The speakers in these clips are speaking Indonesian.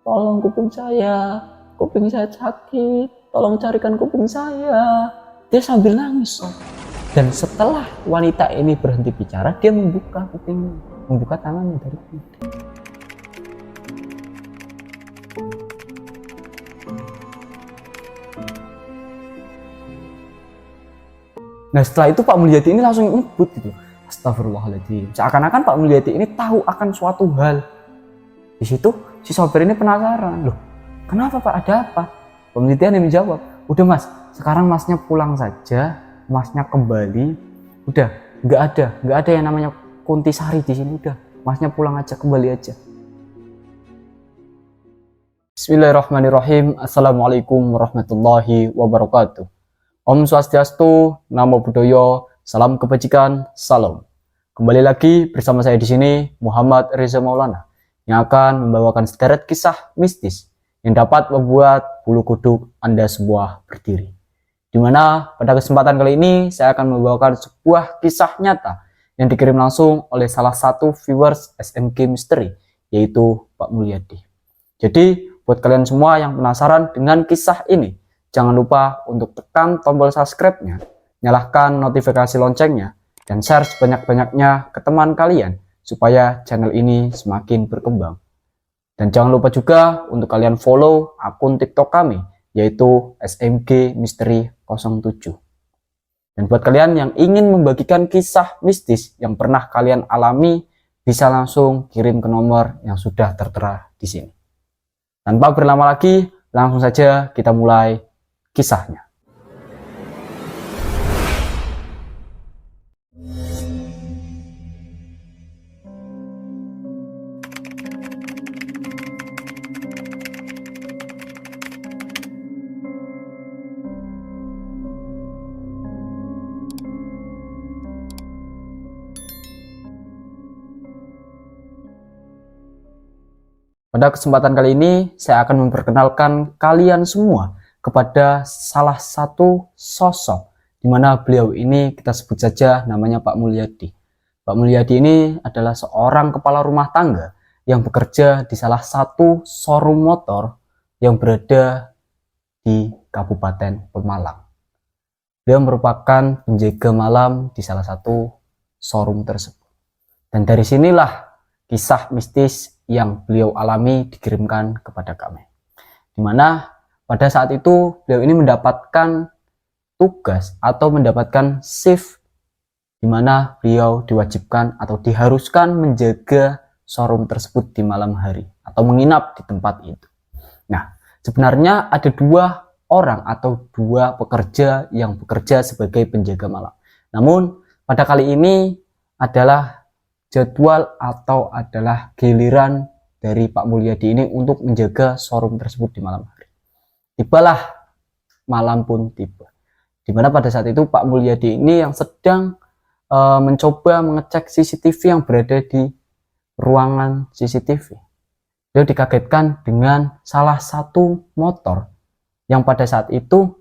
tolong kuping saya sakit, tolong carikan kuping saya. Dia sambil nangis, Sob. Dan setelah wanita ini berhenti bicara, dia membuka kupingnya, membuka tangannya dari kuping. Nah setelah itu Pak Mulyadi ini langsung nyebut gitu, astagfirullahaladzim. Seakan-akan Pak Mulyadi ini tahu akan suatu hal. Di situ si sopir ini penasaran, loh kenapa Pak, ada apa? Pak Mulyadi ini menjawab, udah Mas, sekarang Masnya pulang saja, Masnya kembali, udah nggak ada yang namanya Kuntisari di sini, udah Masnya pulang aja, kembali aja. Bismillahirrahmanirrahim. Assalamualaikum warahmatullahi wabarakatuh. Om Swastiastu, Namo Buddhaya, salam kebajikan, salam. Kembali lagi bersama saya di sini, Muhammad Reza Maulana, yang akan membawakan sederet kisah mistis yang dapat membuat bulu kuduk Anda sebuah berdiri. Dimana pada kesempatan kali ini saya akan membawakan sebuah kisah nyata yang dikirim langsung oleh salah satu viewers SMK Misteri, yaitu Pak Mulyadi. Jadi buat kalian semua yang penasaran dengan kisah ini, jangan lupa untuk tekan tombol subscribe-nya, nyalakan notifikasi loncengnya, dan share sebanyak-banyaknya ke teman kalian supaya channel ini semakin berkembang. Dan jangan lupa juga untuk kalian follow akun TikTok kami, yaitu SMG Misteri 07. Dan buat kalian yang ingin membagikan kisah mistis yang pernah kalian alami, bisa langsung kirim ke nomor yang sudah tertera di sini. Tanpa berlama lagi, langsung saja kita mulai kisahnya. Pada kesempatan kali ini, saya akan memperkenalkan kalian semua kepada salah satu sosok, di mana beliau ini kita sebut saja namanya Pak Mulyadi. Pak Mulyadi ini adalah seorang kepala rumah tangga yang bekerja di salah satu showroom motor yang berada di Kabupaten Pemalang. Beliau merupakan penjaga malam di salah satu showroom tersebut. Dan dari sinilah kisah mistis yang beliau alami dikirimkan kepada kami. Di mana pada saat itu beliau ini mendapatkan tugas atau mendapatkan shift di mana beliau diwajibkan atau diharuskan menjaga showroom tersebut di malam hari atau menginap di tempat itu. Nah, sebenarnya ada dua orang atau dua pekerja yang bekerja sebagai penjaga malam. Namun pada kali ini adalah jadwal atau adalah giliran dari Pak Mulyadi ini untuk menjaga showroom tersebut di malam hari. Tibalah malam pun tiba, dimana pada saat itu Pak Mulyadi ini yang sedang mencoba mengecek CCTV yang berada di ruangan CCTV. Dia dikagetkan dengan salah satu motor yang pada saat itu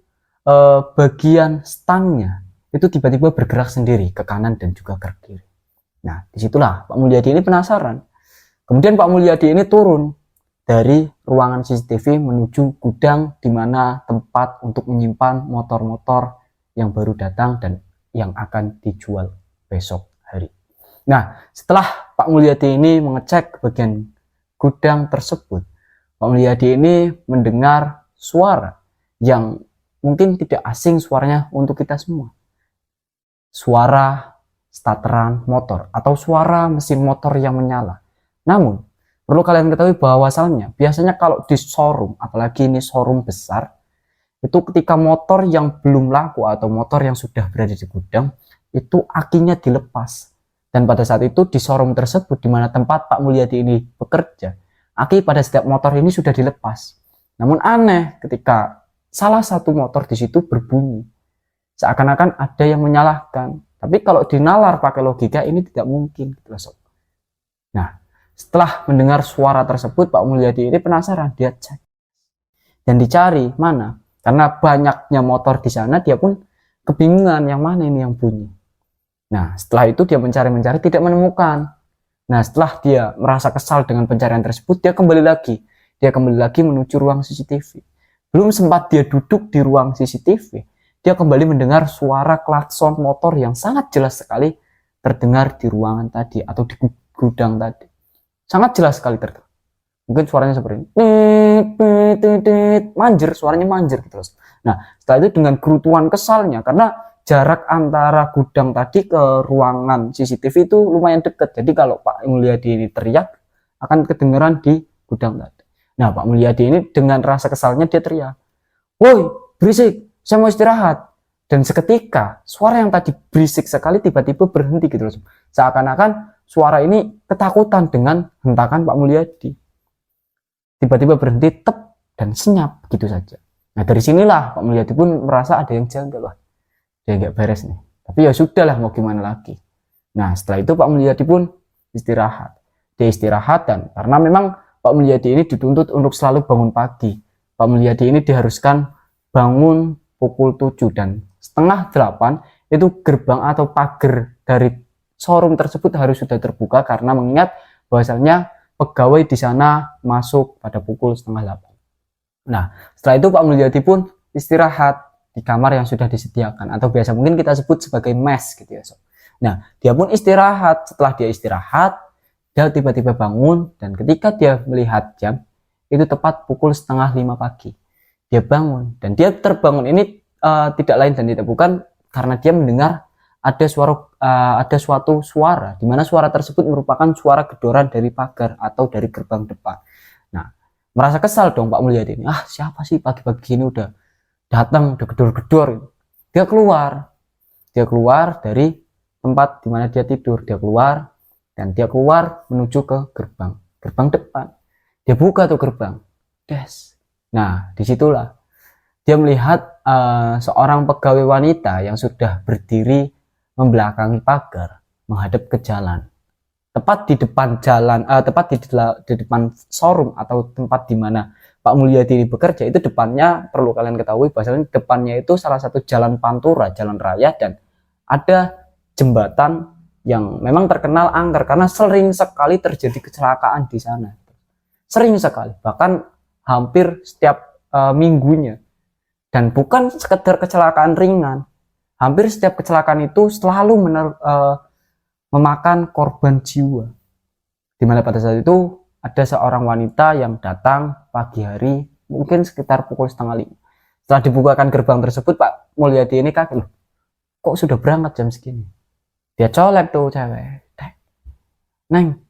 bagian stangnya itu tiba-tiba bergerak sendiri ke kanan dan juga ke kiri. Nah, disitulah Pak Mulyadi ini penasaran. Kemudian Pak Mulyadi ini turun dari ruangan CCTV menuju gudang di mana tempat untuk menyimpan motor-motor yang baru datang dan yang akan dijual besok hari. Nah, setelah Pak Mulyadi ini mengecek bagian gudang tersebut, Pak Mulyadi ini mendengar suara yang mungkin tidak asing suaranya untuk kita semua. Suara starteran motor atau suara mesin motor yang menyala. Namun perlu kalian ketahui bahwasannya biasanya kalau di showroom, apalagi ini showroom besar, itu ketika motor yang belum laku atau motor yang sudah berada di gudang itu akinya dilepas. Dan pada saat itu di showroom tersebut di mana tempat Pak Mulyadi ini bekerja, aki pada setiap motor ini sudah dilepas. Namun aneh ketika salah satu motor di situ berbunyi, seakan-akan ada yang menyalahkan. Tapi kalau dinalar pakai logika ini tidak mungkin gitu sob. Nah, setelah mendengar suara tersebut Pak Mulyadi ini penasaran, dia cek dan dicari mana, karena banyaknya motor di sana dia pun kebingungan yang mana ini yang bunyi. Nah, setelah itu dia mencari-mencari tidak menemukan. Nah, setelah dia merasa kesal dengan pencarian tersebut, dia kembali lagi dia kembali lagi menuju ruang CCTV. Belum sempat dia duduk di ruang CCTV, dia kembali mendengar suara klakson motor yang sangat jelas sekali terdengar di ruangan tadi atau di gudang tadi. Sangat jelas sekali terdengar. Mungkin suaranya seperti ini. Manjir, suaranya manjir gitu loh. Nah, setelah itu dengan kerutuan kesalnya, karena jarak antara gudang tadi ke ruangan CCTV itu lumayan dekat. Jadi kalau Pak Mulyadi ini teriak, akan kedengeran di gudang tadi. Nah, Pak Mulyadi ini dengan rasa kesalnya dia teriak, "Woi, berisik, saya mau istirahat." Dan seketika suara yang tadi berisik sekali tiba-tiba berhenti gitu loh. Seakan-akan suara ini ketakutan dengan hentakan Pak Mulyadi. Tiba-tiba berhenti, tep, dan senyap gitu saja. Nah, dari sinilah Pak Mulyadi pun merasa ada yang janggal, wah, dia nggak beres nih. Tapi ya sudahlah, mau gimana lagi. Nah, setelah itu Pak Mulyadi pun istirahat. Dia istirahat, dan karena memang Pak Mulyadi ini dituntut untuk selalu bangun pagi. Pak Mulyadi ini diharuskan bangun pukul 7 dan setengah 8 itu gerbang atau pagar dari showroom tersebut harus sudah terbuka karena mengingat bahwasannya pegawai di sana masuk pada pukul setengah 8. Nah, setelah itu Pak Mulyadi pun istirahat di kamar yang sudah disediakan atau biasa mungkin kita sebut sebagai mes gitu ya. Nah, dia pun istirahat. Setelah dia istirahat, dia tiba-tiba bangun, dan ketika dia melihat jam, itu tepat pukul setengah 5 pagi. Dia bangun, dan dia terbangun ini tidak lain dan tidak bukan karena dia mendengar ada suatu suara, di mana suara tersebut merupakan suara gedoran dari pagar atau dari gerbang depan. Nah, merasa kesal dong Pak Mulyadi ini. Siapa sih pagi-pagi ini udah datang, udah gedor-gedor. Dia keluar dari tempat di mana dia tidur. Dan dia keluar menuju ke gerbang depan. Dia buka tuh gerbang, Nah, disitulah dia melihat seorang pegawai wanita yang sudah berdiri membelakangi pagar menghadap ke jalan. Tepat di depan jalan, tepat di depan showroom atau tempat di mana Pak Mulyadi ini bekerja, itu depannya perlu kalian ketahui bahwasanya depannya itu salah satu jalan pantura, jalan raya, dan ada jembatan yang memang terkenal angker karena sering sekali terjadi kecelakaan di sana. Sering sekali, bahkan hampir setiap minggunya. Dan bukan sekedar kecelakaan ringan. Hampir setiap kecelakaan itu selalu memakan korban jiwa. Dimana pada saat itu ada seorang wanita yang datang pagi hari, mungkin sekitar pukul setengah 5. Setelah dibukakan gerbang tersebut, Pak Mulyadi ini kaget, loh, kok sudah berangkat jam segini? Dia colek tuh cewek, "Neng,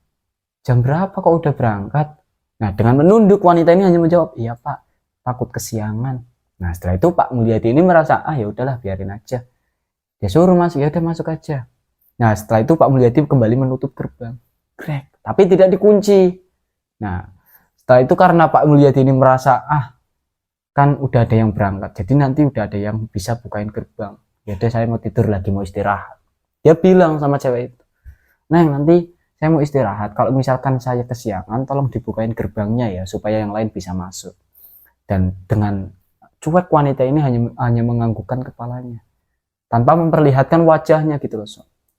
jam berapa kok udah berangkat?" Nah, dengan menunduk, wanita ini hanya menjawab, "Iya Pak, takut kesiangan." Nah, setelah itu Pak Mulyadi ini merasa, ya udahlah, biarin aja. Dia suruh masuk, ya udah masuk aja. Nah, setelah itu Pak Mulyadi kembali menutup gerbang, tapi tidak dikunci. Nah, setelah itu karena Pak Mulyadi ini merasa, kan udah ada yang berangkat, jadi nanti udah ada yang bisa bukain gerbang. Ya udah, saya mau tidur lagi, mau istirahat. Dia bilang sama cewek itu, "Neng, nanti saya mau istirahat. Kalau misalkan saya kesiangan, tolong dibukain gerbangnya ya, supaya yang lain bisa masuk." Dan dengan cuek, wanita ini hanya menganggukkan kepalanya tanpa memperlihatkan wajahnya gitu loh.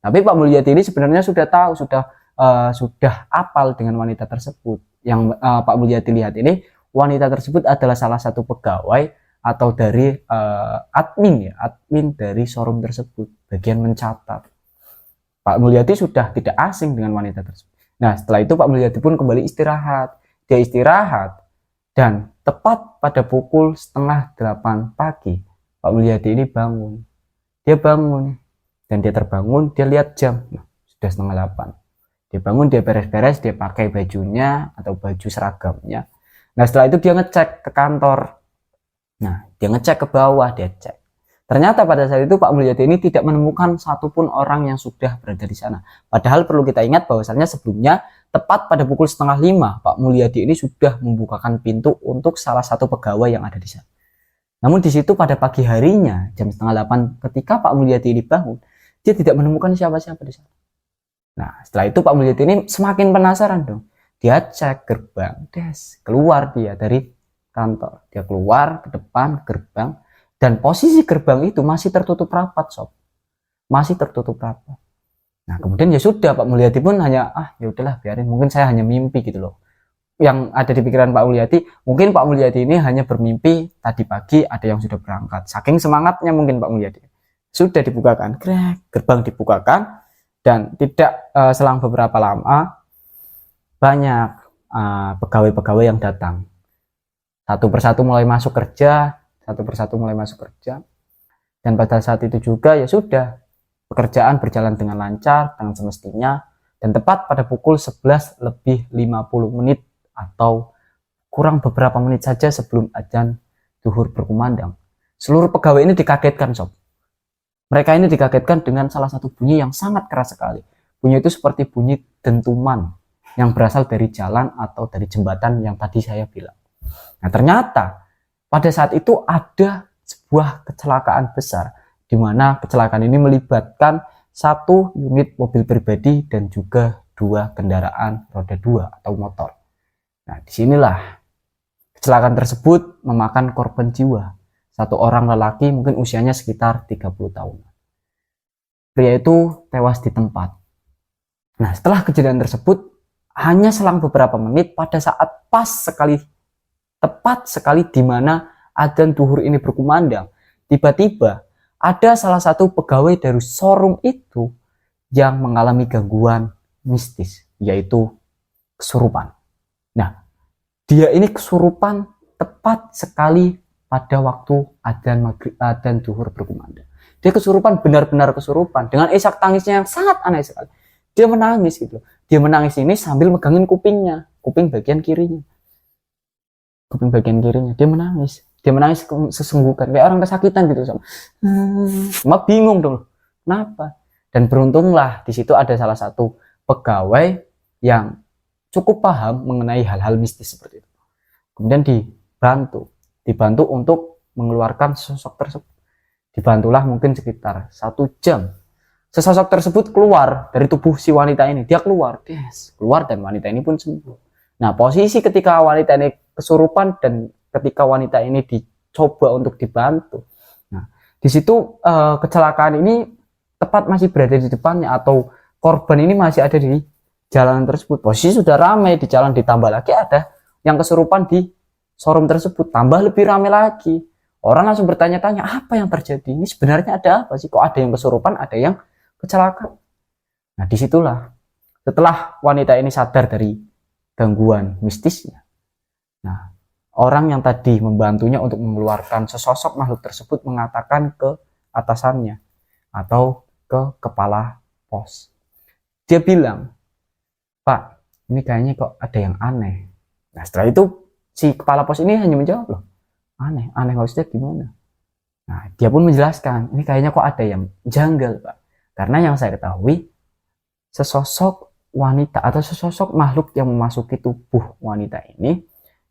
Tapi Pak Mulyadi ini sebenarnya sudah tahu, sudah apal dengan wanita tersebut. Yang Pak Mulyadi lihat ini, wanita tersebut adalah salah satu pegawai atau dari admin dari showroom tersebut, bagian mencatat. Pak Mulyadi sudah tidak asing dengan wanita tersebut. Nah, setelah itu Pak Mulyadi pun kembali istirahat. Dia istirahat, dan tepat pada pukul setengah 8 pagi, Pak Mulyadi ini bangun. Dia bangun, dan dia terbangun, dia lihat jam, sudah setengah 8. Dia bangun, dia beres-beres, dia pakai bajunya atau baju seragamnya. Nah, setelah itu dia ngecek ke kantor. Nah, dia ngecek ke bawah, dia cek. Ternyata pada saat itu Pak Mulyadi ini tidak menemukan satupun orang yang sudah berada di sana. Padahal perlu kita ingat bahwasannya sebelumnya, tepat pada pukul setengah 5, Pak Mulyadi ini sudah membukakan pintu untuk salah satu pegawai yang ada di sana. Namun di situ pada pagi harinya, jam setengah 8, ketika Pak Mulyadi ini bangun, dia tidak menemukan siapa-siapa di sana. Nah, setelah itu Pak Mulyadi ini semakin penasaran dong. Dia cek gerbang, keluar dia dari kantor. Dia keluar ke depan gerbang, dan posisi gerbang itu masih tertutup rapat, sob. Masih tertutup rapat. Nah, kemudian ya sudah, Pak Mulyadi pun hanya, ya udahlah, biarin, mungkin saya hanya mimpi gitu loh. yang ada di pikiran Pak Mulyadi, mungkin Pak Mulyadi ini hanya bermimpi tadi pagi ada yang sudah berangkat. Saking semangatnya mungkin Pak Mulyadi. Sudah dibukakan, gerbang dibukakan, dan tidak selang beberapa lama banyak pegawai-pegawai yang datang. Satu persatu mulai masuk kerja, dan pada saat itu juga ya sudah, pekerjaan berjalan dengan lancar, dengan semestinya, dan tepat pada pukul 11 lebih 50 menit atau kurang beberapa menit saja sebelum azan zuhur berkumandang, seluruh pegawai ini dikagetkan, sob. Mereka ini dikagetkan dengan salah satu bunyi yang sangat keras sekali. Bunyi itu seperti bunyi dentuman yang berasal dari jalan atau dari jembatan yang tadi saya bilang. Nah, ternyata pada saat itu ada sebuah kecelakaan besar, di mana kecelakaan ini melibatkan satu unit mobil pribadi dan juga 2 kendaraan roda 2 atau motor. Nah, disinilah kecelakaan tersebut memakan korban jiwa. Satu orang lelaki mungkin usianya sekitar 30 tahun. Pria itu tewas di tempat. Nah, setelah kejadian tersebut, hanya selang beberapa menit pada saat tepat sekali di mana adzan zuhur ini berkumandang, tiba-tiba ada salah satu pegawai dari showroom itu yang mengalami gangguan mistis, yaitu kesurupan. Nah, dia ini kesurupan tepat sekali pada waktu adzan zuhur berkumandang. Dia kesurupan, benar-benar kesurupan dengan isak tangisnya yang sangat aneh sekali. Dia menangis gitu. Dia menangis ini sambil megangin kupingnya, kuping bagian kirinya. Dia menangis sesenggukan kayak orang kesakitan gitu, sama bingung dong, kenapa? Dan beruntunglah di situ ada salah satu pegawai yang cukup paham mengenai hal-hal mistis seperti itu. Kemudian dibantu untuk mengeluarkan sosok tersebut. Dibantulah mungkin sekitar 1 jam. Sesosok tersebut keluar dari tubuh si wanita ini. Dia keluar dan wanita ini pun sembuh. Nah, posisi ketika wanita ini kesurupan dan ketika wanita ini dicoba untuk dibantu. Nah, di situ kecelakaan ini tepat masih berada di depannya, atau korban ini masih ada di jalan tersebut. Posisi sudah ramai di jalan, ditambah lagi ada yang kesurupan di showroom tersebut, tambah lebih ramai lagi. Orang langsung bertanya-tanya, apa yang terjadi? Ini sebenarnya ada apa sih? Kok ada yang kesurupan, ada yang kecelakaan? Nah, disitulah setelah wanita ini sadar dari gangguan mistisnya. Nah, orang yang tadi membantunya untuk mengeluarkan sesosok makhluk tersebut mengatakan ke atasannya atau ke kepala pos. Dia bilang, "Pak, ini kayaknya kok ada yang aneh." Nah, setelah itu si kepala pos ini hanya menjawab, "Loh, aneh maksudnya gimana?" Nah, dia pun menjelaskan, "Ini kayaknya kok ada yang janggal, Pak. Karena yang saya ketahui, sesosok wanita atau sesosok makhluk yang memasuki tubuh wanita ini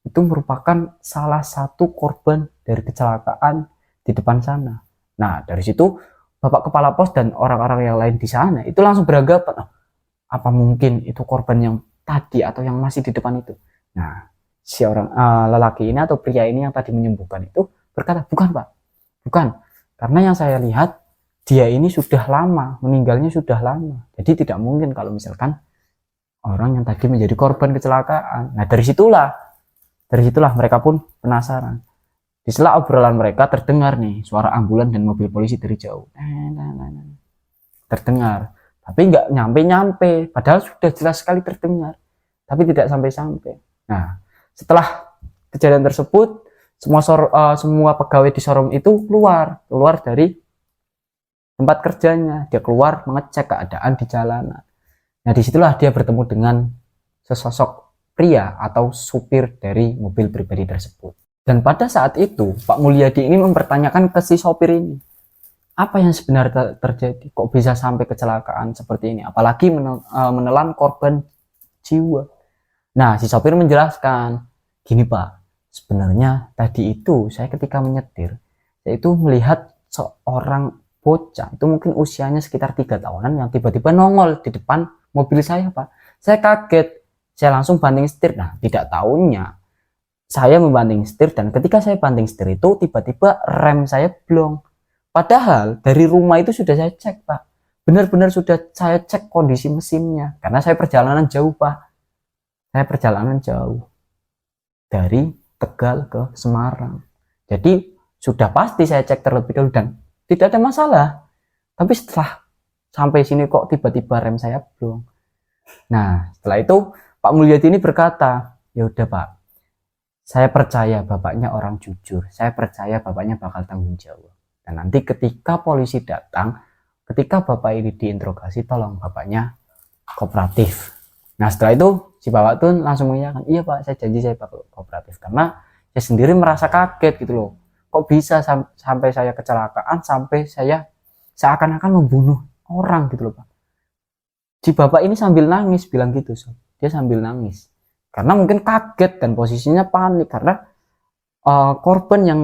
itu merupakan salah satu korban dari kecelakaan di depan sana." Nah, dari situ Bapak Kepala Pos dan orang-orang yang lain di sana itu langsung beranggapan, apa mungkin itu korban yang tadi atau yang masih di depan itu? Nah, si orang lelaki ini atau pria ini yang tadi menyembuhkan itu berkata, "Bukan, Pak. Bukan. Karena yang saya lihat dia ini sudah lama, meninggalnya sudah lama. Jadi tidak mungkin kalau misalkan orang yang tadi menjadi korban kecelakaan." Nah, dari situlah mereka pun penasaran. Di sela obrolan mereka terdengar nih suara ambulan dan mobil polisi dari jauh. Terdengar, tapi nggak nyampe-nyampe. Padahal sudah jelas sekali terdengar, tapi tidak sampai-sampai. Nah, setelah kejadian tersebut, semua pegawai di showroom itu keluar dari tempat kerjanya. Dia keluar mengecek keadaan di jalanan. Nah, disitulah dia bertemu dengan sesosok pria atau supir dari mobil pribadi tersebut. Dan pada saat itu Pak Mulyadi ini mempertanyakan ke si sopir ini, apa yang sebenarnya terjadi, kok bisa sampai kecelakaan seperti ini, apalagi menelan korban jiwa. Nah, si sopir menjelaskan, "Gini, Pak, sebenarnya tadi itu saya ketika menyetir, saya itu melihat seorang bocah, itu mungkin usianya sekitar 3 tahunan yang tiba-tiba nongol di depan mobil saya, Pak. Saya kaget, saya langsung banting setir." Nah, tidak tahunya saya membanting setir, dan ketika saya banting setir itu tiba-tiba rem saya blong. Padahal dari rumah itu sudah saya cek, Pak. Benar-benar sudah saya cek kondisi mesinnya. Karena saya perjalanan jauh, Pak. Saya perjalanan jauh. dari Tegal ke Semarang. Jadi sudah pasti saya cek terlebih dahulu dan tidak ada masalah. Tapi setelah sampai sini kok tiba-tiba rem saya belum. Nah, setelah itu Pak Mulyadi ini berkata, ya udah Pak, saya percaya bapaknya orang jujur. Saya percaya bapaknya bakal tanggung jawab. Dan nanti ketika polisi datang, ketika bapak ini diinterogasi, tolong bapaknya kooperatif. Nah setelah itu si bapak tuh langsung mengiyakan, iya Pak, saya janji saya bakal kooperatif. Karena saya sendiri merasa kaget gitu loh. Kok bisa sampai saya kecelakaan, sampai saya seakan-akan membunuh orang gitu loh Pak. Si bapak ini sambil nangis bilang gitu, so. Dia sambil nangis karena mungkin kaget dan posisinya panik karena korban yang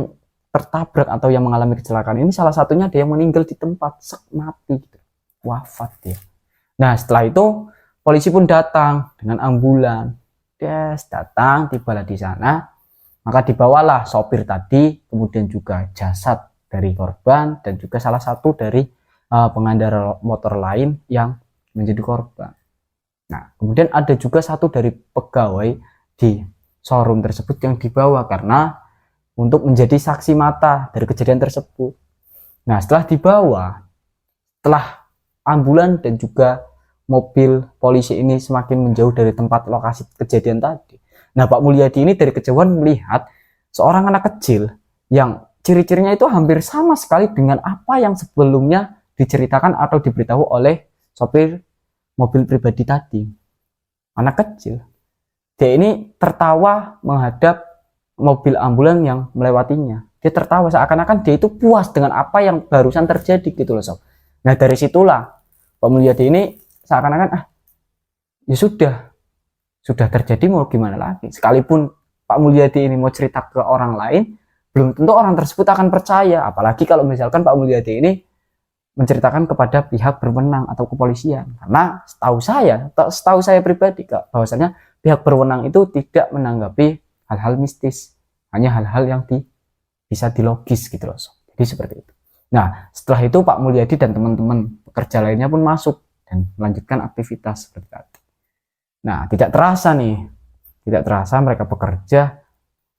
tertabrak atau yang mengalami kecelakaan ini salah satunya ada yang meninggal di tempat, mati gitu, wafat dia. Nah setelah itu polisi pun datang dengan ambulan, datang tibalah di sana, maka dibawalah sopir tadi, kemudian juga jasad dari korban dan juga salah satu dari pengendara motor lain yang menjadi korban. Nah, kemudian ada juga satu dari pegawai di showroom tersebut yang dibawa karena untuk menjadi saksi mata dari kejadian tersebut. Nah, setelah dibawa, setelah ambulan dan juga mobil polisi ini semakin menjauh dari tempat lokasi kejadian tadi. Nah, Pak Mulyadi ini dari kejauhan melihat seorang anak kecil yang ciri-cirinya itu hampir sama sekali dengan apa yang sebelumnya diceritakan atau diberitahu oleh sopir mobil pribadi tadi. Anak kecil. Dia ini tertawa menghadap mobil ambulan yang melewatinya. Dia tertawa seakan-akan dia itu puas dengan apa yang barusan terjadi gitu loh sob. Nah dari situlah Pak Mulyadi ini seakan-akan ya sudah terjadi, mau gimana lagi. Sekalipun Pak Mulyadi ini mau cerita ke orang lain, belum tentu orang tersebut akan percaya. Apalagi kalau misalkan Pak Mulyadi ini menceritakan kepada pihak berwenang atau kepolisian. Karena setahu saya pribadi Kak, bahwasanya pihak berwenang itu tidak menanggapi hal-hal mistis, hanya hal-hal yang bisa dilogis gitu loh. Jadi seperti itu. Nah, setelah itu Pak Mulyadi dan teman-teman pekerja lainnya pun masuk dan melanjutkan aktivitas seperti tadi. Nah, tidak terasa mereka bekerja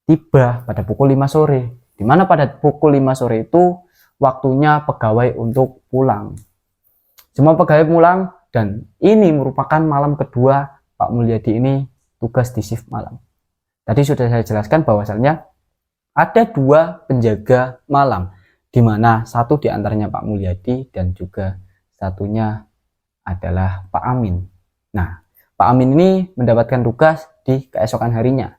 tiba pada pukul 5 sore. Di mana pada pukul 5 sore itu waktunya pegawai untuk pulang. Semua pegawai pulang dan ini merupakan malam kedua Pak Mulyadi ini tugas di shift malam. Tadi sudah saya jelaskan bahwasannya ada 2 penjaga malam, di mana satu diantaranya Pak Mulyadi dan juga satunya adalah Pak Amin. Nah, Pak Amin ini mendapatkan tugas di keesokan harinya.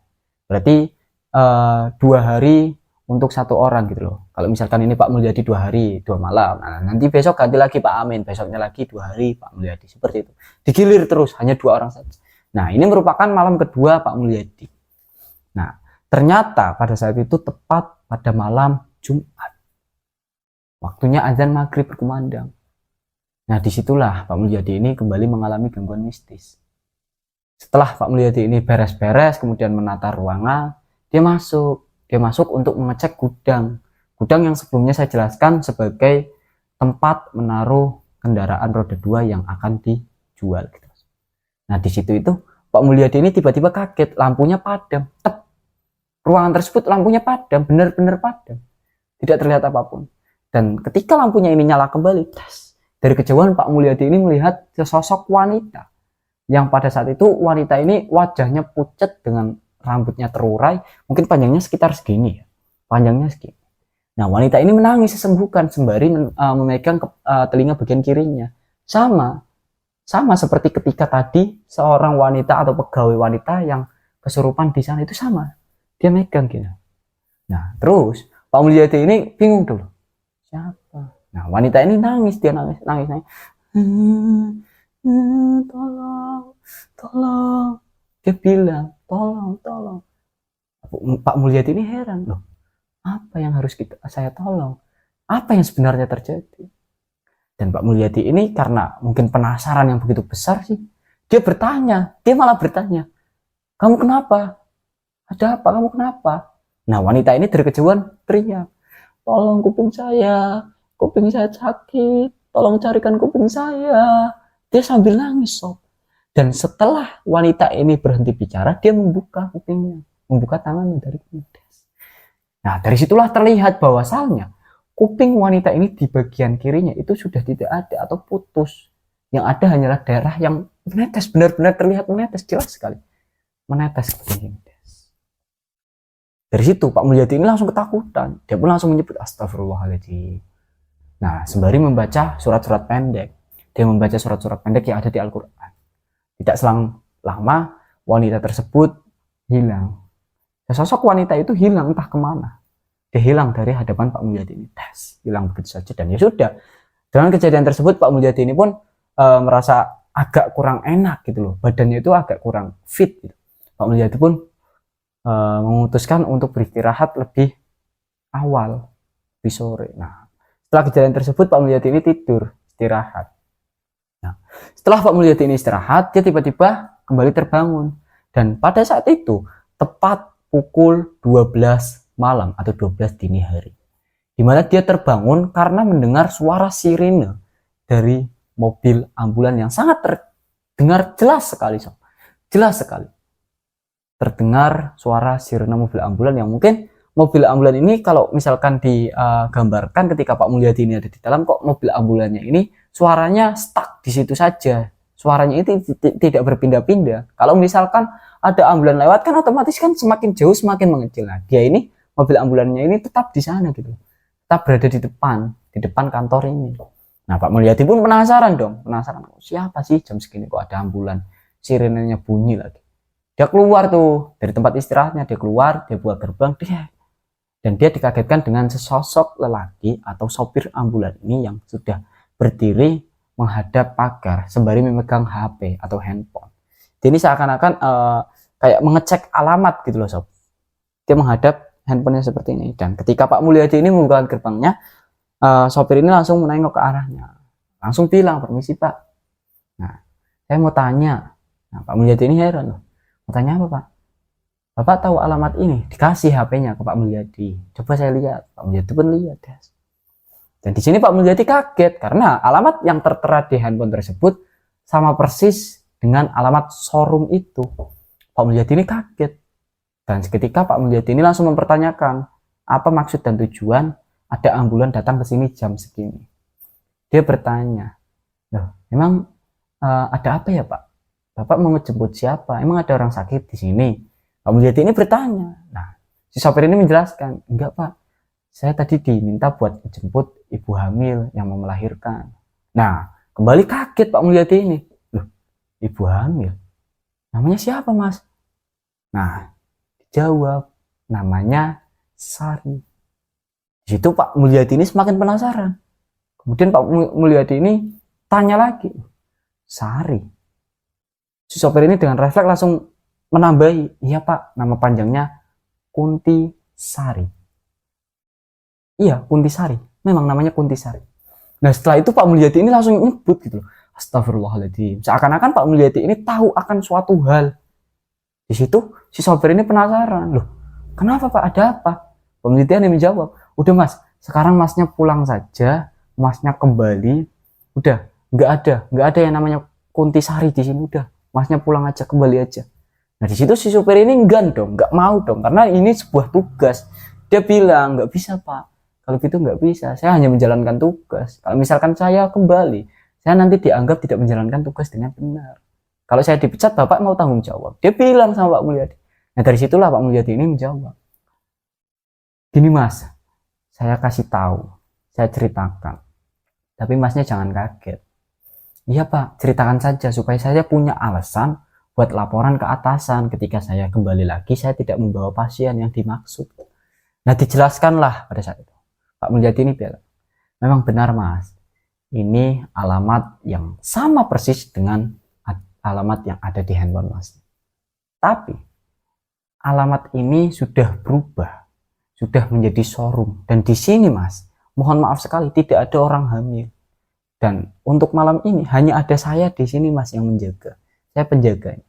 Berarti 2 hari untuk 1 orang gitu loh. Kalau misalkan ini Pak Mulyadi 2 hari 2 malam, nah, nanti besok ganti lagi Pak Amin, besoknya lagi 2 hari Pak Mulyadi, seperti itu. Digilir terus, hanya 2 orang saja. Nah ini merupakan malam kedua Pak Mulyadi. Nah ternyata pada saat itu tepat pada malam Jumat, waktunya azan maghrib berkumandang. Nah disitulah Pak Mulyadi ini kembali mengalami gangguan mistis. Setelah Pak Mulyadi ini beres-beres kemudian menata ruangan, dia masuk untuk mengecek gudang yang sebelumnya saya jelaskan sebagai tempat menaruh kendaraan roda 2 yang akan dijual. Nah di situ itu Pak Mulyadi ini tiba-tiba kaget, lampunya padam. Ruangan tersebut lampunya padam, benar-benar padam, tidak terlihat apapun. Dan ketika lampunya ini nyala kembali, dari kejauhan Pak Mulyadi ini melihat sesosok wanita yang pada saat itu wanita ini wajahnya pucat dengan rambutnya terurai, mungkin panjangnya sekitar segini ya, panjangnya segini. Nah wanita ini menangis sesenggukan sembari memegang telinga bagian kirinya, sama seperti ketika tadi seorang wanita atau pegawai wanita yang kesurupan di sana itu sama, dia megang gitu. Nah terus Pak Mulyadi ini bingung dulu, siapa? Nah wanita ini nangis, dia nangis. Tolong. Dia bilang, tolong. Pak Mulyadi ini heran loh, apa yang harus saya tolong? Apa yang sebenarnya terjadi? Dan Pak Mulyadi ini karena mungkin penasaran yang begitu besar sih, dia malah bertanya, kamu kenapa? Ada apa? Kamu kenapa? Nah wanita ini dari kejauhan teriak, tolong kuping saya sakit, tolong carikan kuping saya. Dia sambil nangis sob. Dan setelah wanita ini berhenti bicara, dia membuka kupingnya, membuka tangannya dari des. Nah, dari situlah terlihat bahwasalnya kuping wanita ini di bagian kirinya itu sudah tidak ada atau putus. Yang ada hanyalah darah yang menetes, benar-benar terlihat menetes, jelas sekali. Menetes seperti ini. Dari situ Pak Mulyadi ini langsung ketakutan. Dia pun langsung menyebut astagfirullahaladzim. Nah, sembari membaca surat-surat pendek. Dia membaca surat-surat pendek yang ada di Al-Quran. Tidak selang lama, wanita tersebut hilang. Sosok wanita itu hilang entah kemana. Dia hilang dari hadapan Pak Mulyadi ini. Hilang begitu saja. Dan ya sudah. Dengan kejadian tersebut, Pak Mulyadi ini pun merasa agak kurang enak gitu loh. Badannya itu agak kurang fit gitu. Pak Mulyadi pun memutuskan untuk beristirahat lebih awal, lebih sore. Nah, setelah kejadian tersebut Pak Mulyadi ini tidur, istirahat. Nah, setelah Pak Mulyadi ini istirahat, dia tiba-tiba kembali terbangun. Dan pada saat itu, tepat pukul 12 malam atau 12 dini hari. Di mana dia terbangun karena mendengar suara sirine dari mobil ambulan yang sangat terdengar jelas sekali, sob. Jelas sekali. Terdengar suara sirene mobil ambulan yang mungkin mobil ambulan ini kalau misalkan digambarkan ketika Pak Mulyadi ini ada di dalam, kok mobil ambulannya ini suaranya stuck di situ saja. Suaranya itu tidak berpindah-pindah. Kalau misalkan ada ambulan lewat kan otomatis kan semakin jauh semakin mengecil. Nah, dia ini mobil ambulannya ini tetap di sana gitu. Tetap berada di depan kantor ini. Nah, Pak Mulyadi pun penasaran dong. Penasaran, siapa sih jam segini kok ada ambulan? Sirenenya bunyi lagi. Dia keluar tuh dari tempat istirahatnya, dia keluar, dia buka gerbang, dan dia dikagetkan dengan sesosok lelaki atau sopir ambulan ini yang sudah berdiri menghadap pagar sembari memegang HP atau handphone. Jadi ini seakan-akan kayak mengecek alamat gitu loh, sob. Dia menghadap handphonenya seperti ini, dan ketika Pak Mulyadi ini membuka gerbangnya, sopir ini langsung menengok ke arahnya, langsung bilang, permisi Pak. Nah, saya mau tanya. Nah, Pak Mulyadi ini heran loh. Mau tanya apa Pak? Bapak tahu alamat ini? Dikasih HP-nya ke Pak Mulyadi. Coba saya lihat. Pak Mulyadi pun lihat. Dan di sini Pak Mulyadi kaget karena alamat yang tertera di handphone tersebut sama persis dengan alamat showroom itu. Pak Mulyadi ini kaget. Dan seketika Pak Mulyadi ini langsung mempertanyakan apa maksud dan tujuan ada ambulan datang ke sini jam segini. Dia bertanya, loh, memang ada apa ya Pak? Bapak mau ngejemput siapa? Emang ada orang sakit di sini? Pak Mulyadi ini bertanya. Nah, si sopir ini menjelaskan, enggak Pak, saya tadi diminta buat menjemput ibu hamil yang mau melahirkan. Nah, kembali kaget Pak Mulyadi ini. Loh, ibu hamil? Namanya siapa Mas? Nah, dijawab, namanya Sari. Di situ Pak Mulyadi ini semakin penasaran. Kemudian Pak Mulyadi ini tanya lagi, Sari? Si sopir ini dengan refleks langsung menambahi, iya Pak, nama panjangnya Kunti Sari. Iya, Kunti Sari. Memang namanya Kunti Sari. Nah, setelah itu Pak Mulyadi ini langsung nyebut gitu loh. Astagfirullahaladzim. Seakan-akan Pak Mulyadi ini tahu akan suatu hal. Di situ si sopir ini penasaran. Loh, kenapa Pak? Ada apa? Pak Mulyadi ini menjawab, udah Mas, sekarang Masnya pulang saja. Masnya kembali. Udah, nggak ada yang namanya Kunti Sari di sini. Udah, Masnya pulang aja, kembali aja. Nah, di situ si supir ini enggan dong, nggak mau dong, karena ini sebuah tugas. Dia bilang, nggak bisa Pak, kalau gitu nggak bisa, saya hanya menjalankan tugas. Kalau misalkan saya kembali, saya nanti dianggap tidak menjalankan tugas dengan benar. Kalau saya dipecat, Bapak mau tanggung jawab. Dia bilang sama Pak Mulyadi. Nah, dari situlah Pak Mulyadi ini menjawab, gini Mas, saya kasih tahu, saya ceritakan, tapi Masnya jangan kaget. Iya Pak, ceritakan saja supaya saya punya alasan buat laporan ke atasan ketika saya kembali lagi saya tidak membawa pasien yang dimaksud. Nah, dijelaskanlah pada saat itu. Pak Mulyadi ini bilang, memang benar Mas, ini alamat yang sama persis dengan alamat yang ada di handphone Mas. Tapi alamat ini sudah berubah, sudah menjadi showroom. Dan di sini Mas, mohon maaf sekali tidak ada orang hamil. Dan untuk malam ini hanya ada saya di sini Mas yang menjaga. Saya penjaganya.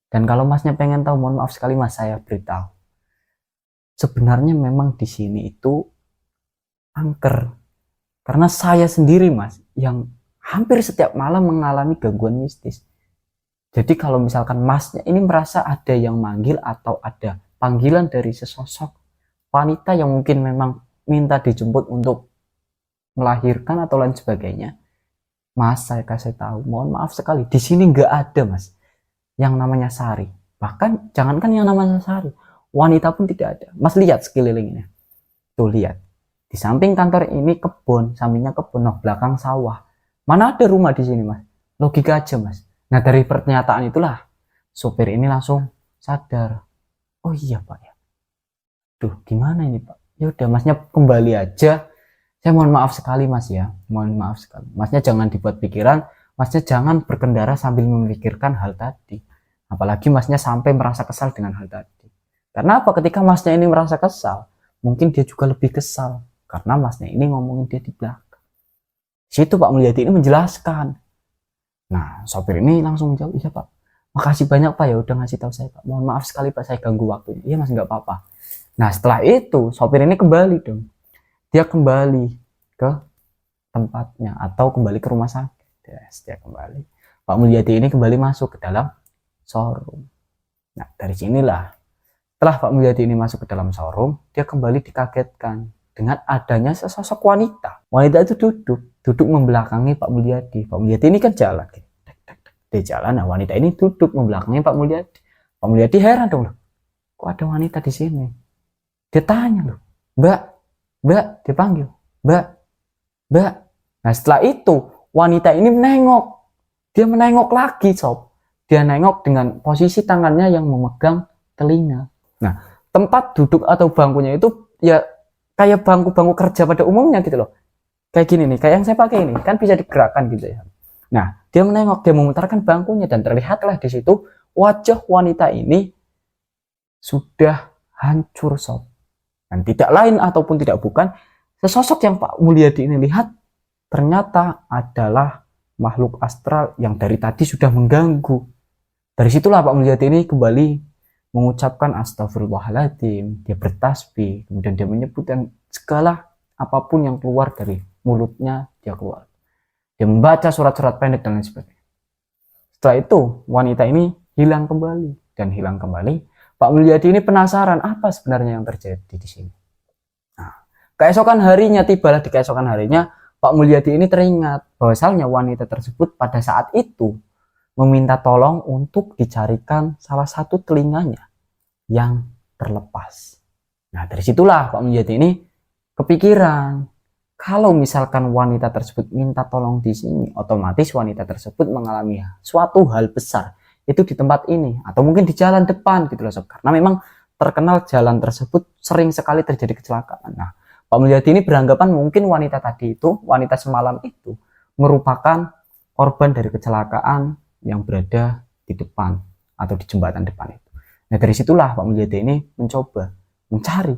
Dan kalau Masnya pengen tahu, mohon maaf sekali Mas, saya beritahu. Sebenarnya memang di sini itu angker. Karena saya sendiri Mas yang hampir setiap malam mengalami gangguan mistis. Jadi kalau misalkan Masnya ini merasa ada yang manggil atau ada panggilan dari sesosok wanita yang mungkin memang minta dijemput untuk melahirkan atau lain sebagainya. Mas, saya kasih tahu, mohon maaf sekali, di sini nggak ada mas yang namanya Sari. Bahkan jangankan yang namanya Sari, wanita pun tidak ada. Mas lihat sekelilingnya, tuh lihat. Di samping kantor ini kebun, sampingnya kebun, nah belakang sawah. Mana ada rumah di sini mas? Logika aja mas. Nah dari pernyataan itulah sopir ini langsung sadar. Oh iya pak ya. Duh gimana ini pak? Ya udah masnya kembali aja. Saya mohon maaf sekali mas ya. Mohon maaf sekali. Masnya jangan dibuat pikiran. Masnya jangan berkendara sambil memikirkan hal tadi. Apalagi masnya sampai merasa kesal dengan hal tadi. Karena apa? Ketika masnya ini merasa kesal, mungkin dia juga lebih kesal. Karena masnya ini ngomongin dia di belakang. Situ Pak Mulyadi ini menjelaskan. Nah, sopir ini langsung menjawab, iya Pak. Makasih banyak Pak ya udah ngasih tahu saya Pak. Mohon maaf sekali Pak saya ganggu waktunya. Iya Mas nggak apa-apa. Nah setelah itu sopir ini kembali dong. Dia kembali ke tempatnya atau kembali ke rumah sakit. Yes, dia kembali. Pak Mulyadi ini kembali masuk ke dalam showroom. Nah dari sinilah setelah Pak Mulyadi ini masuk ke dalam showroom, dia kembali dikagetkan dengan adanya sesosok wanita. Wanita itu duduk membelakangi Pak Mulyadi. Pak Mulyadi ini kan jalan, dia jalan. Nah wanita ini duduk membelakangi Pak Mulyadi. Pak Mulyadi heran dong loh, kok ada wanita di sini? Dia tanya loh, Mbak, dipanggil, Mbak. Nah setelah itu wanita ini menengok, dia menengok lagi sob. Dia nengok dengan posisi tangannya yang memegang telinga. Nah tempat duduk atau bangkunya itu ya kayak bangku-bangku kerja pada umumnya gitu loh. Kayak gini nih, kayak yang saya pakai ini, kan bisa digerakkan gitu ya. Nah, dia menengok, dia memutarkan bangkunya dan terlihatlah di situ wajah wanita ini sudah hancur sob. Dan tidak lain ataupun tidak bukan, sesosok yang Pak Mulyadi ini lihat ternyata adalah makhluk astral yang dari tadi sudah mengganggu. Dari situlah Pak Mulyadi ini kembali mengucapkan astagfirullahaladzim, dia bertasbih, kemudian dia menyebutkan segala apapun yang keluar dari mulutnya, dia keluar. Dia membaca surat-surat pendek dan lain sebagainya. Setelah itu wanita ini hilang kembali. Dan hilang kembali, Pak Mulyadi ini penasaran apa sebenarnya yang terjadi di sini. Nah, keesokan harinya, tibalah di keesokan harinya, Pak Mulyadi ini teringat bahwasalnya wanita tersebut pada saat itu meminta tolong untuk dicarikan salah satu telinganya yang terlepas. Nah dari situlah Pak Mulyadi ini kepikiran, kalau misalkan wanita tersebut minta tolong di sini, otomatis wanita tersebut mengalami suatu hal besar itu di tempat ini atau mungkin di jalan depan gitu loh sob. Karena memang terkenal jalan tersebut sering sekali terjadi kecelakaan. Nah Pak Mulyadi ini beranggapan mungkin wanita tadi itu, wanita semalam itu merupakan korban dari kecelakaan yang berada di depan atau di jembatan depan itu. Nah dari situlah Pak Mulyadi ini mencoba mencari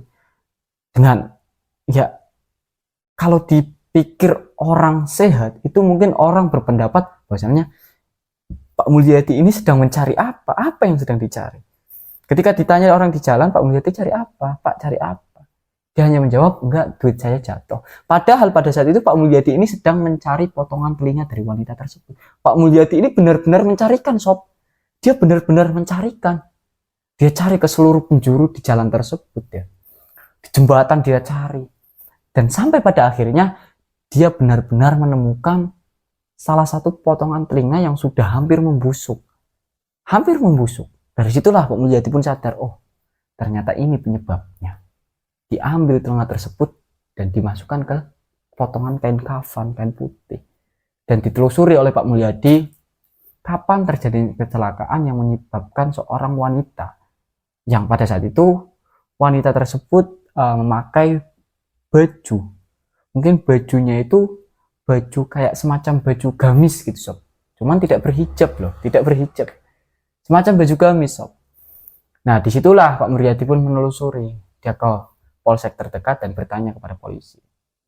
dengan ya kalau dipikir orang sehat itu mungkin orang berpendapat bahwasanya Pak Mulyadi ini sedang mencari apa yang sedang dicari. Ketika ditanya orang di jalan, Pak Mulyadi cari apa? Pak cari apa? Dia hanya menjawab, enggak, duit saya jatuh. Padahal pada saat itu Pak Mulyadi ini sedang mencari potongan telinga dari wanita tersebut. Pak Mulyadi ini benar-benar mencarikan sob. Dia benar-benar mencarikan. Dia cari ke seluruh penjuru di jalan tersebut ya. Di jembatan dia cari. Dan sampai pada akhirnya dia benar-benar menemukan salah satu potongan telinga yang sudah hampir membusuk. Hampir membusuk. Dari situlah Pak Mulyadi pun sadar, oh ternyata ini penyebabnya. Diambil telinga tersebut dan dimasukkan ke potongan kain kafan, kain putih. Dan ditelusuri oleh Pak Mulyadi kapan terjadi kecelakaan yang menyebabkan seorang wanita yang pada saat itu wanita tersebut memakai baju, mungkin bajunya itu baju kayak semacam baju gamis gitu sob, cuman tidak berhijab loh, tidak berhijab, semacam baju gamis sob. Nah disitulah Pak Mulyadi pun menelusuri, dia ke polsek terdekat dan bertanya kepada polisi.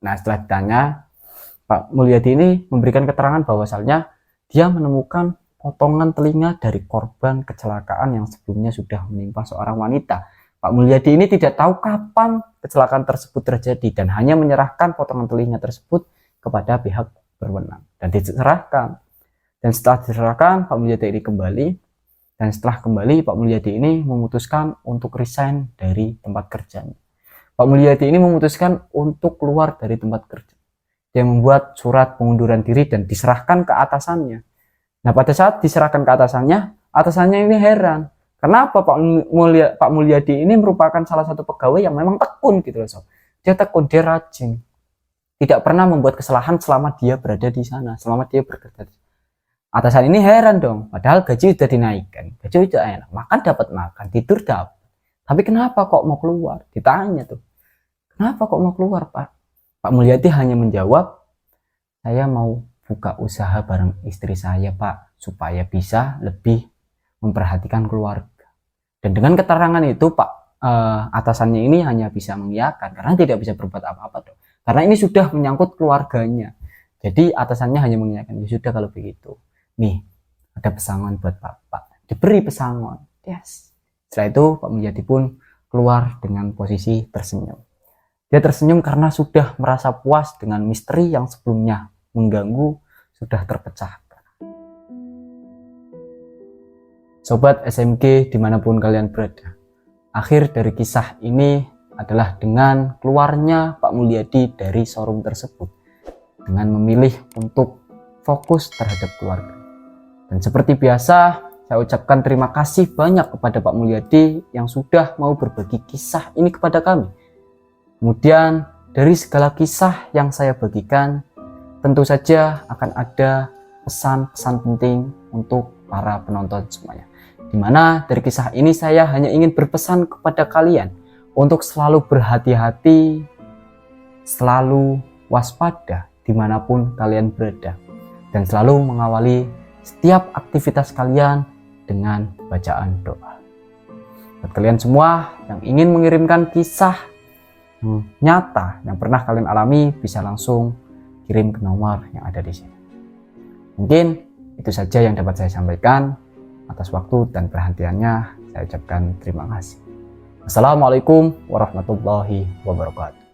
Nah setelah ditanya, Pak Mulyadi ini memberikan keterangan bahwasalnya dia menemukan potongan telinga dari korban kecelakaan yang sebelumnya sudah menimpa seorang wanita. Pak Mulyadi ini tidak tahu kapan kecelakaan tersebut terjadi dan hanya menyerahkan potongan telinga tersebut kepada pihak berwenang dan diserahkan. Dan setelah diserahkan, Pak Mulyadi ini kembali Dan setelah kembali, Pak Mulyadi ini memutuskan untuk resign dari tempat kerjanya. Pak Mulyadi ini memutuskan untuk keluar dari tempat kerja. Dia membuat surat pengunduran diri dan diserahkan ke atasannya. Nah, pada saat diserahkan ke atasannya ini heran. Kenapa Pak Mulyadi ini merupakan salah satu pegawai yang memang tekun gitu loh, sob. Dia tekun, dia rajin. Tidak pernah membuat kesalahan selama dia berada di sana, selama dia bekerja. Atasan ini heran dong, padahal gaji sudah dinaikkan, gaji sudah enak, makan dapat makan, tidur dapat. Tapi kenapa kok mau keluar? Ditanya tuh, kenapa kok mau keluar, Pak? Pak Mulyadi hanya menjawab, saya mau buka usaha bareng istri saya, Pak, supaya bisa lebih memperhatikan keluarga. Dan dengan keterangan itu, Pak atasannya ini hanya bisa mengiyakan, karena tidak bisa berbuat apa-apa dong. Karena ini sudah menyangkut keluarganya. Jadi atasannya hanya mengiyakan, ya sudah kalau begitu. Nih, ada pesangon buat Bapak. Diberi pesangon. Yes. Setelah itu Pak Mulyadi pun keluar dengan posisi tersenyum. Dia tersenyum karena sudah merasa puas dengan misteri yang sebelumnya mengganggu sudah terpecahkan. Sobat SMG dimanapun kalian berada, akhir dari kisah ini adalah dengan keluarnya Pak Mulyadi dari showroom tersebut dengan memilih untuk fokus terhadap keluarga. Dan seperti biasa, saya ucapkan terima kasih banyak kepada Pak Mulyadi yang sudah mau berbagi kisah ini kepada kami. Kemudian dari segala kisah yang saya bagikan, tentu saja akan ada pesan-pesan penting untuk para penonton semuanya. Dimana dari kisah ini saya hanya ingin berpesan kepada kalian untuk selalu berhati-hati, selalu waspada dimanapun kalian berada, dan selalu mengawali setiap aktivitas kalian dengan bacaan doa. Buat kalian semua yang ingin mengirimkan kisah nyata yang pernah kalian alami, bisa langsung kirim ke nomor yang ada di sini. Mungkin itu saja yang dapat saya sampaikan. Atas waktu dan perhatiannya saya ucapkan terima kasih. Assalamualaikum warahmatullahi wabarakatuh.